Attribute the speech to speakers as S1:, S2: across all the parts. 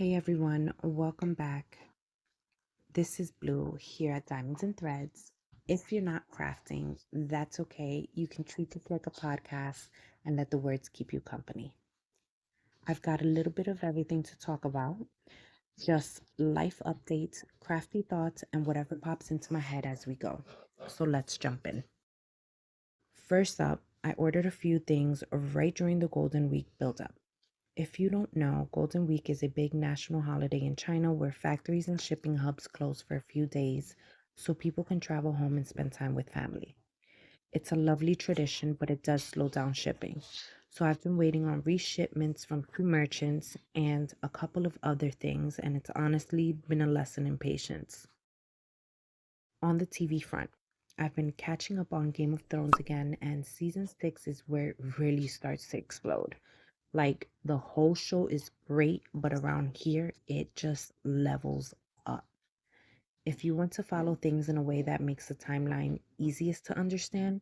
S1: Hey everyone, welcome back. This is Blue here at Diamonds and Threads. If you're not crafting, that's okay. You can treat this like a podcast and let the words keep you company. I've got a little bit of everything to talk about, just life updates, crafty thoughts, and whatever pops into my head as we go. So let's jump in. First up, I ordered a few things right during the Golden Week build-up. If you don't know, Golden Week is a big national holiday in China where factories and shipping hubs close for a few days so people can travel home and spend time with family. It's a lovely tradition, but it does slow down shipping. So I've been waiting on reshipments from two merchants and a couple of other things, and it's honestly been a lesson in patience. On the TV front, I've been catching up on Game of Thrones again, and season 6 is where it really starts to explode. Like the whole show is great, but around here it just levels up. If you want to follow things in a way that makes the timeline easiest to understand,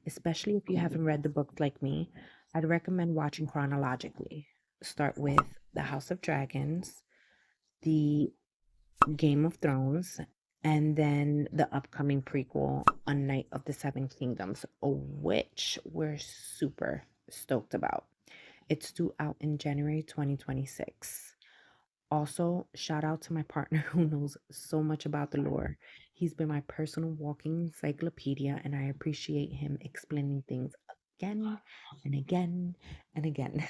S1: especially if you haven't read the books like me, I'd recommend watching chronologically. Start with The House of Dragons, The Game of Thrones, and then the upcoming prequel, A Knight of the Seven Kingdoms, which we're super stoked about. It's due out in January 2026. Also, shout out to my partner who knows so much about the lore. He's been my personal walking encyclopedia, and I appreciate him explaining things again and again and again.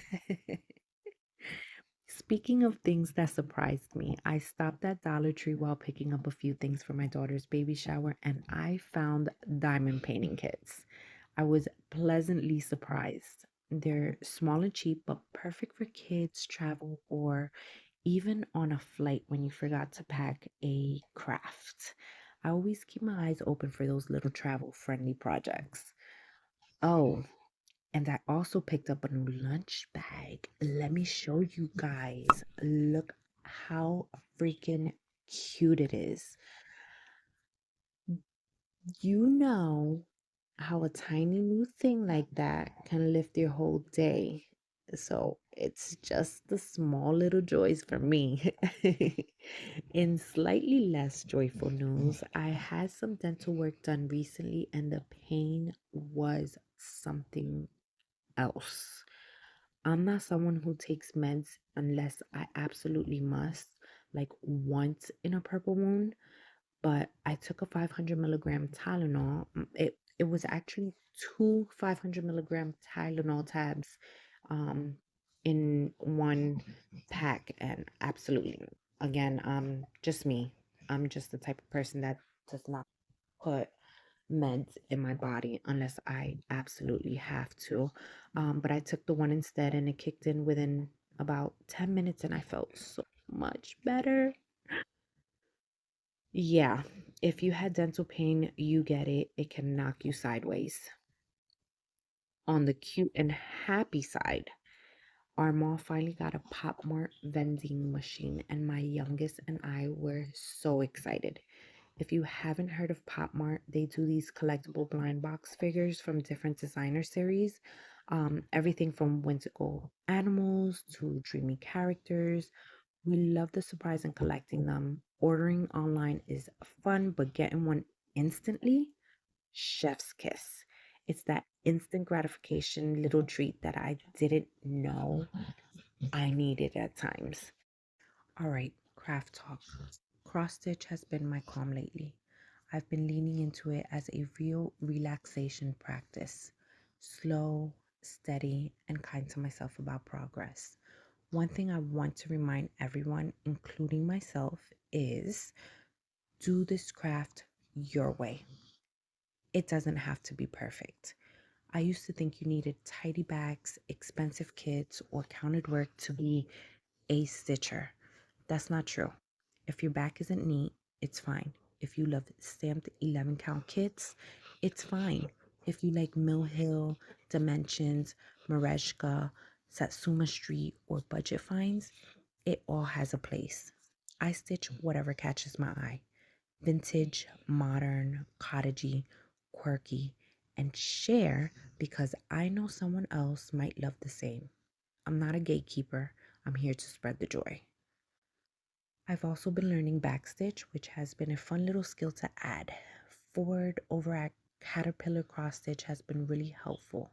S1: Speaking of things that surprised me, I stopped at Dollar Tree while picking up a few things for my daughter's baby shower, and I found diamond painting kits. I was pleasantly surprised. They're small and cheap, but perfect for kids, travel, or even on a flight when you forgot to pack a craft. I always keep my eyes open for those little travel friendly projects. Oh, and I also picked up a new lunch bag. Let me show you guys. Look how freaking cute it is. You know how a tiny new thing like that can lift your whole day. So it's just the small little joys for me. In slightly less joyful news, I had some dental work done recently and the pain was something else. I'm not someone who takes meds unless I absolutely must, like once in a purple moon, but I took a 500 milligram Tylenol. It was actually two 500 milligram Tylenol tabs um, in one pack, and absolutely, again, just me. I'm just the type of person that does not put meds in my body unless I absolutely have to. But I took the one instead, and it kicked in within about 10 minutes, and I felt so much better. Yeah, if you had dental pain, you get it. It can knock you sideways. On the cute and happy side, our mall finally got a Pop Mart vending machine, and my youngest and I were so excited. If you haven't heard of Pop Mart, they do these collectible blind box figures from different designer series. Everything from whimsical animals to dreamy characters. We love the surprise in collecting them. Ordering online is fun, but getting one instantly, chef's kiss. It's that instant gratification little treat that I didn't know I needed at times. All right, craft talk. Cross stitch has been my calm lately. I've been leaning into it as a real relaxation practice. Slow, steady, and kind to myself about progress. One thing I want to remind everyone, including myself, is do this craft your way. It doesn't have to be perfect. I used to think you needed tidy bags, expensive kits, or counted work to be a stitcher. That's not true. If your back isn't neat, it's fine. If you love stamped 11 count kits, it's fine. If you like Mill Hill, Dimensions, Mereshka, Satsuma Street, or budget finds, it all has a place. I stitch whatever catches my eye. Vintage, modern, cottagey, quirky, and share because I know someone else might love the same. I'm not a gatekeeper. I'm here to spread the joy. I've also been learning backstitch, which has been a fun little skill to add. Ford over at Caterpillar Cross Stitch has been really helpful.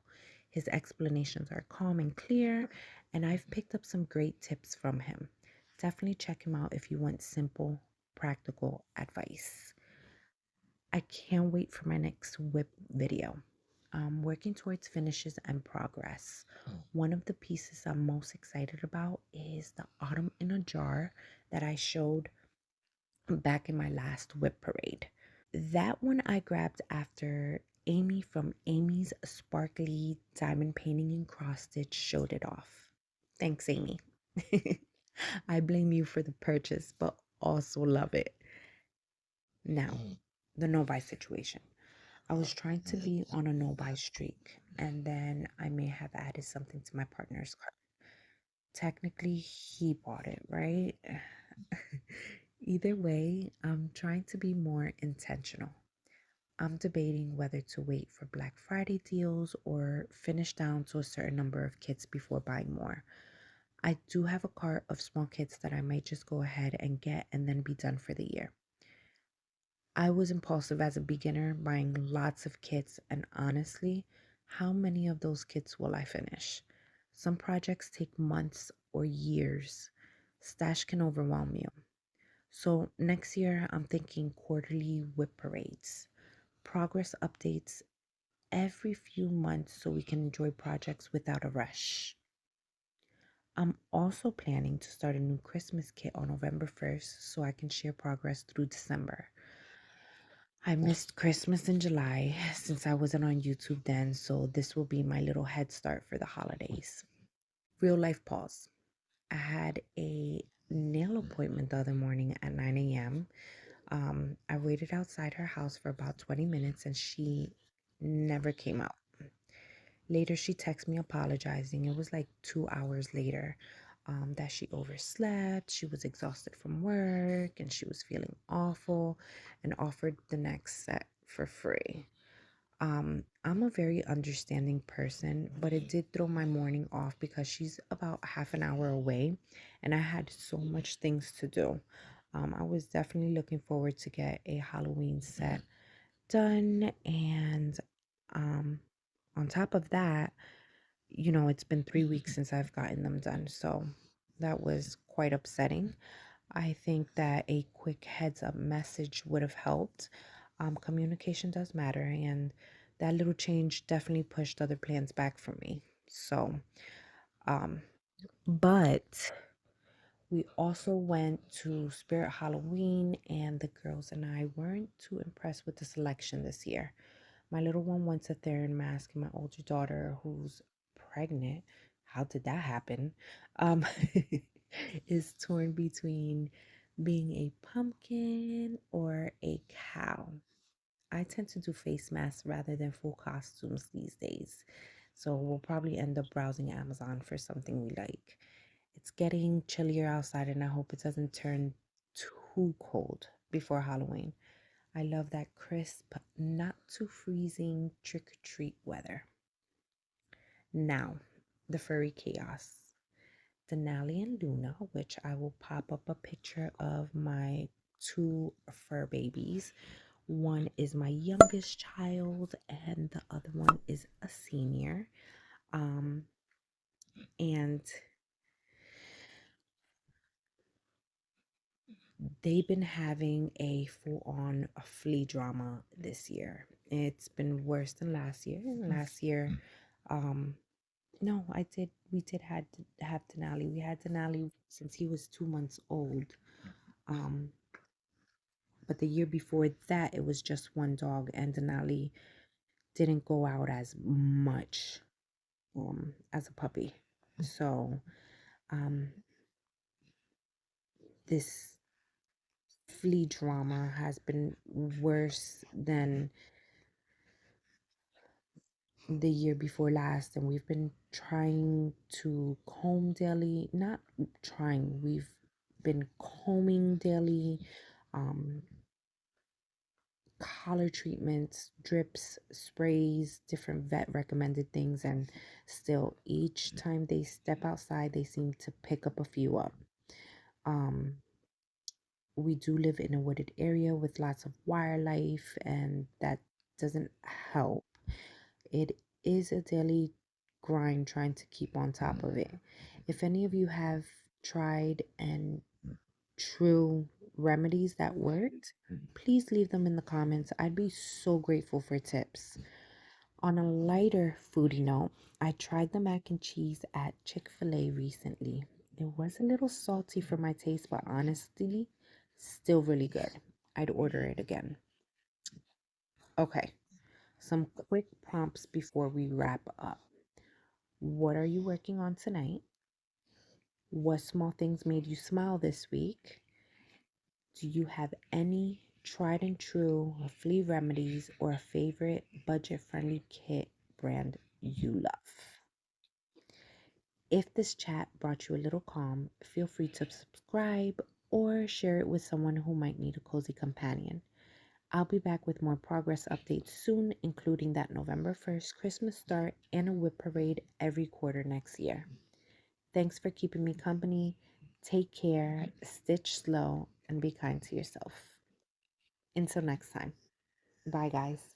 S1: His explanations are calm and clear, and I've picked up some great tips from him. Definitely check him out if you want simple, practical advice. I can't wait for my next whip video. I'm working towards finishes and progress. One of the pieces I'm most excited about is the autumn in a jar that I showed back in my last whip parade. That one I grabbed after Amy from Amy's Sparkly Diamond Painting and Cross Stitch showed it off. Thanks, Amy. I blame you for the purchase, but also love it. Now, the no buy situation. I was trying to be on a no buy streak, and then I may have added something to my partner's cart. Technically, he bought it, right? Either way, I'm trying to be more intentional. I'm debating whether to wait for Black Friday deals or finish down to a certain number of kits before buying more. I do have a cart of small kits that I might just go ahead and get and then be done for the year. I was impulsive as a beginner, buying lots of kits, and honestly, how many of those kits will I finish? Some projects take months or years. Stash can overwhelm you. So next year, I'm thinking quarterly whip parades, progress updates every few months so we can enjoy projects without a rush. I'm also planning to start a new Christmas kit on November 1st so I can share progress through December. I missed Christmas in July since I wasn't on YouTube then, so this will be my little head start for the holidays. Real life pause. I had a nail appointment the other morning at 9 a.m. I waited outside her house for about 20 minutes and she never came out. Later, she texted me apologizing. It was like 2 hours later that she overslept, she was exhausted from work, and she was feeling awful and offered the next set for free. I'm a very understanding person, but it did throw my morning off because she's about half an hour away and I had so much things to do. I was definitely looking forward to get a Halloween set done and um, on top of that, it's been 3 weeks since I've gotten them done. So that was quite upsetting. I think that a quick heads up message would have helped. Communication does matter, and that little change definitely pushed other plans back for me. So, um, but we also went to Spirit Halloween, and the girls and I weren't too impressed with the selection this year. My little one wants a Theron mask, and my older daughter, who's pregnant, how did that happen? Um, is torn between being a pumpkin or a cow. I tend to do face masks rather than full costumes these days. So we'll probably end up browsing Amazon for something we like. It's getting chillier outside, and I hope it doesn't turn too cold before Halloween. I love that crisp, not too freezing trick or treat weather. Now, the furry chaos. Denali and Luna, which I will pop up a picture of my two fur babies. One is my youngest child, and the other one is a senior. Um, and they've been having a full-on flea drama this year. It's been worse than last year. Last year, um, no, we did had to have Denali. We had Denali since he was 2 months old. Um, but the year before that, it was just one dog, and Denali didn't go out as much as a puppy. So um, this flea drama has been worse than the year before last, and we've been trying to comb daily. Not trying, we've been combing daily, um, collar treatments, drips, sprays, different vet recommended things, and still each time they step outside, they seem to pick up a few up. Um, We do live in a wooded area with lots of wildlife, and that doesn't help. It is a daily grind trying to keep on top of it. If any of you have tried and true remedies that worked, please leave them in the comments. I'd be so grateful for tips. On a lighter foodie note, I tried the mac and cheese at Chick-fil-A recently. It was a little salty for my taste, but honestly, still really good. I'd order it again. Okay, some quick prompts before we wrap up. What are you working on tonight? What small things made you smile this week? Do you have any tried and true flea remedies or a favorite budget friendly kit brand you love? If this chat brought you a little calm, feel free to subscribe or share it with someone who might need a cozy companion. I'll be back with more progress updates soon, including that November 1st Christmas start and a whip parade every quarter next year. Thanks for keeping me company. Take care, stitch slow, and be kind to yourself. Until next time. Bye, guys.